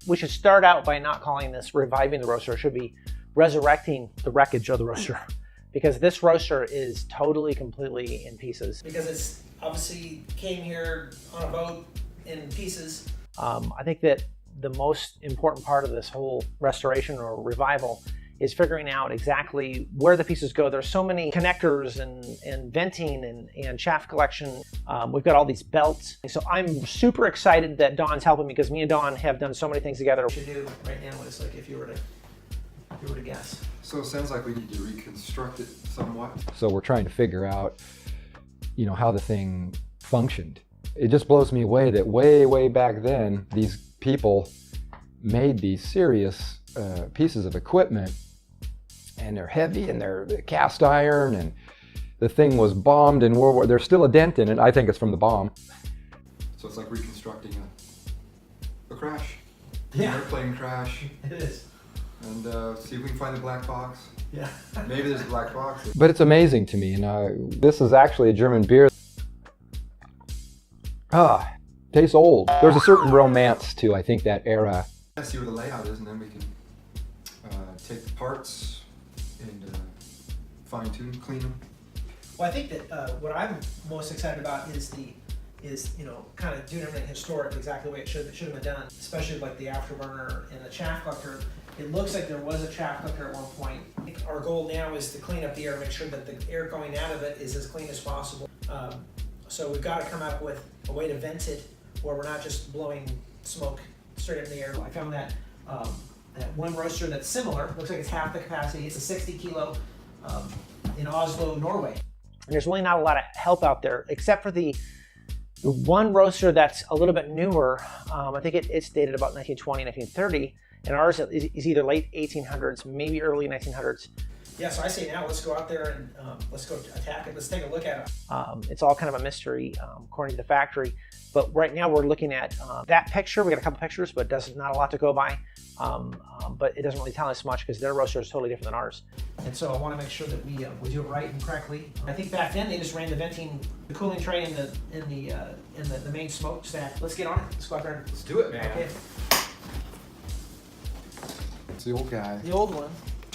we should start out by not calling this reviving the roaster. It should be resurrecting the wreckage of the roaster, because this roaster is totally, completely in pieces. Because it's obviously came here on a boat in pieces. I think that the most important part of this whole restoration or revival is figuring out exactly where the pieces go. There's so many connectors and venting and shaft collection. We've got all these belts. So I'm super excited that Don's helping me, because me and Don have done so many things together. What you do right now is like if you were to guess. So it sounds like we need to reconstruct it somewhat. So we're trying to figure out, how the thing functioned. It just blows me away that way back then, these people made these serious pieces of equipment, and they're heavy and they're cast iron, and the thing was bombed in World War. There's still a dent in it. I think it's from the bomb. So it's like reconstructing a crash. Yeah. An airplane crash. It is. And see if we can find the black box. Yeah. Maybe there's a black box. But it's amazing to me. This is actually a German beer. Tastes old. There's a certain romance to, I think, that era. Let's see where the layout is, and then we can take the parts and fine tune, clean them. Well, I think that what I'm most excited about is kind of doing everything historic, exactly the way it should have been done, especially like the afterburner and the chaff collector. It looks like there was a chaff collector at one point. I think our goal now is to clean up the air, make sure that the air going out of it is as clean as possible. So we've got to come up with a way to vent it where we're not just blowing smoke straight up in the air. I found that one roaster that's similar, looks like it's half the capacity. It's a 60 kilo in Oslo, Norway. And there's really not a lot of help out there, except for the one roaster that's a little bit newer. I think it's dated about 1920, 1930, and ours is either late 1800s, maybe early 1900s. Yeah, so I say now let's go out there and let's go attack it. Let's take a look at it. It's all kind of a mystery according to the factory. But right now we're looking at that picture. We got a couple pictures, but not a lot to go by. But it doesn't really tell us much because their roaster is totally different than ours. And so I want to make sure that we do it right and correctly. I think back then they just ran the cooling tray in the main smokestack. Let's get on it. Let's go out there. And Let's do it, man. Okay. It's the old guy. The old one.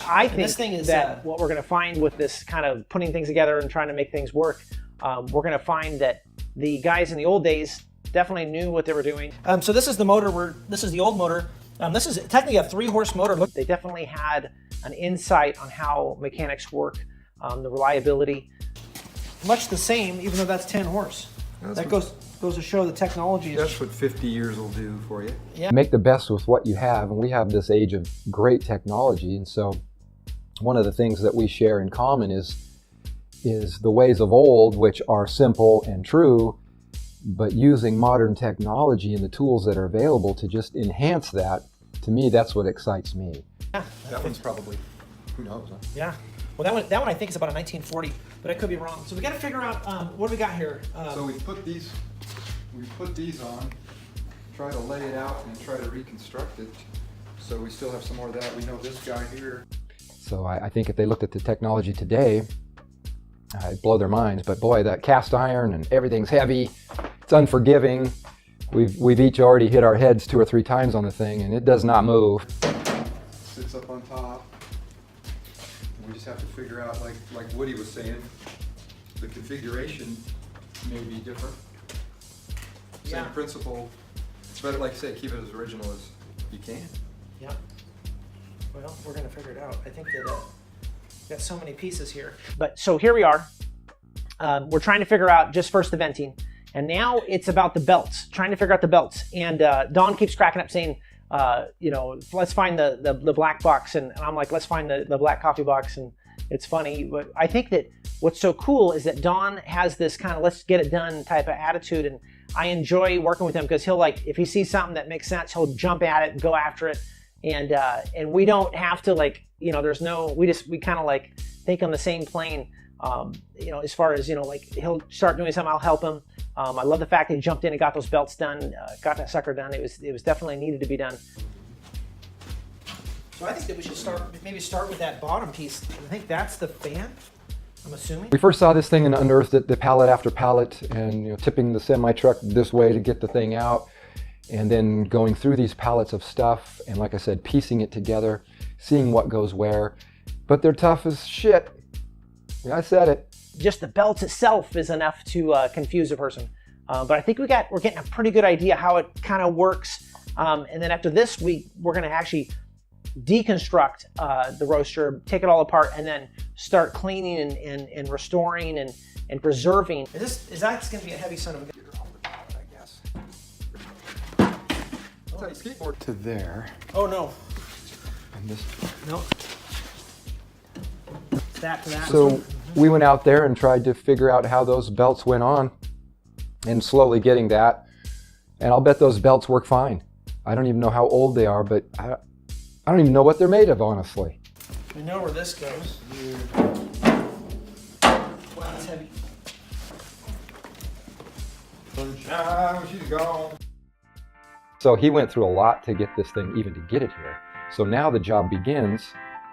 I think this thing is, that what we're going to find with this kind of putting things together and trying to make things work, we're going to find that the guys in the old days definitely knew what they were doing. So this is the motor. This is the old motor. This is technically a 3-horse motor. Look, They definitely had an insight on how mechanics work, the reliability. much the same, even though that's 10 horse. That goes to show the technology. That's what 50 years will do for you. Yeah. Make the best with what you have, and we have this age of great technology, and so one of the things that we share in common is the ways of old, which are simple and true, but using modern technology and the tools that are available to just enhance that. To me, that's what excites me. Yeah. That one's probably, who knows, huh? Yeah. Well, that one I think is about a 1940, but I could be wrong. So we got to figure out what do we got here. So we put these on, try to lay it out and try to reconstruct it. So we still have some more of that. We know this guy here. So I think if they looked at the technology today, it'd blow their minds. But boy, that cast iron and everything's heavy. It's unforgiving. We've each already hit our heads 2 or 3 times on the thing, and it does not move. Sits up on top. And we just have to figure out, like Woody was saying, the configuration may be different. Same principle. It's better, like you say, keep it as original as you can. Yeah. Well, we're going to figure it out. I think that we've got so many pieces here. But so here we are. We're trying to figure out just first the venting. And now it's about the belts, trying to figure out the belts. And Don keeps cracking up saying, let's find the black box. And I'm like, let's find the black coffee box. And it's funny. But I think that what's so cool is that Don has this kind of let's get it done type of attitude. And I enjoy working with him because he'll if he sees something that makes sense, he'll jump at it and go after it. And we don't have to we kind of think on the same plane. As far as, he'll start doing something, I'll help him. I love the fact that he jumped in and got those belts done, got that sucker done. It was definitely needed to be done. So I think that we should start with that bottom piece. I think that's the fan, I'm assuming. We first saw this thing and unearthed it, the pallet after pallet, and tipping the semi-truck this way to get the thing out. and then going through these pallets of stuff, and like I said, piecing it together, seeing what goes where. But they're tough as shit. I said it. Just the belts itself is enough to confuse a person. But I think we're getting a pretty good idea how it kind of works. And then after this week, we're going to actually deconstruct the roaster, take it all apart, and then start cleaning and restoring and preserving. Is that going to be a heavy son of a gun? I guess. Skateboard to there. Oh no. And this. No. That to that. So we went out there and tried to figure out how those belts went on, and slowly getting that. And I'll bet those belts work fine. I don't even know how old they are, but I don't even know what they're made of, honestly. We know where this goes. Wow, it's heavy. She's gone. So he went through a lot to get this thing, even to get it here. So now the job begins,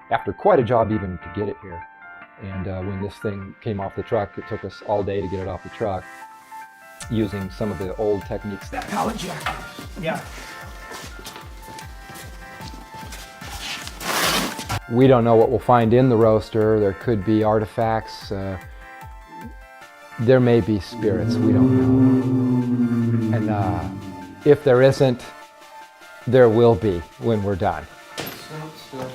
after quite a job even to get it here. And when this thing came off the truck, it took us all day to get it off the truck, using some of the old techniques. That pallet jack. Yeah. We don't know what we'll find in the roaster. There could be artifacts. There may be spirits, we don't know. And if there isn't, there will be when we're done. Still.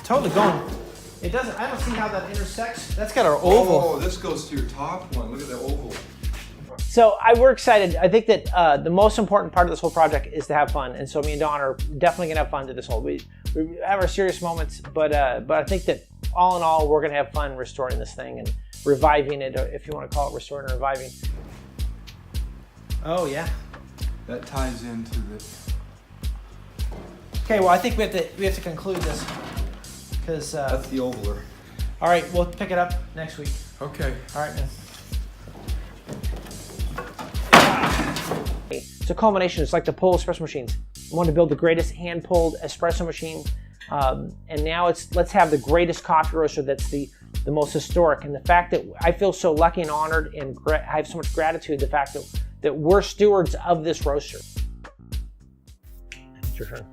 Totally going. It doesn't. I don't see how that intersects. That's got our oval. Oh, this goes to your top one. Look at the oval. So we're excited. I think that the most important part of this whole project is to have fun, and so me and Dawn are definitely gonna have fun to this whole. We have our serious moments, but I think that all in all, we're gonna have fun restoring this thing and reviving it, if you want to call it restoring or reviving. Oh yeah. That ties into the. Okay. Well, I think we have to conclude this because. That's the ovaler. All right. We'll pick it up next week. Okay. All right, man. It's a culmination. It's like the pull espresso machines. I wanted to build the greatest hand-pulled espresso machine, and now let's have the greatest coffee roaster that's the most historic. And the fact that I feel so lucky and honored, and I have so much gratitude, the fact that we're stewards of this roaster. It's your turn.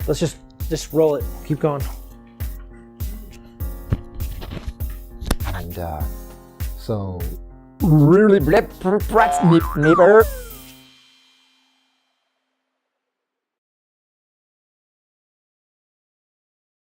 Let's just roll it. Keep going. And so, really, neighbor.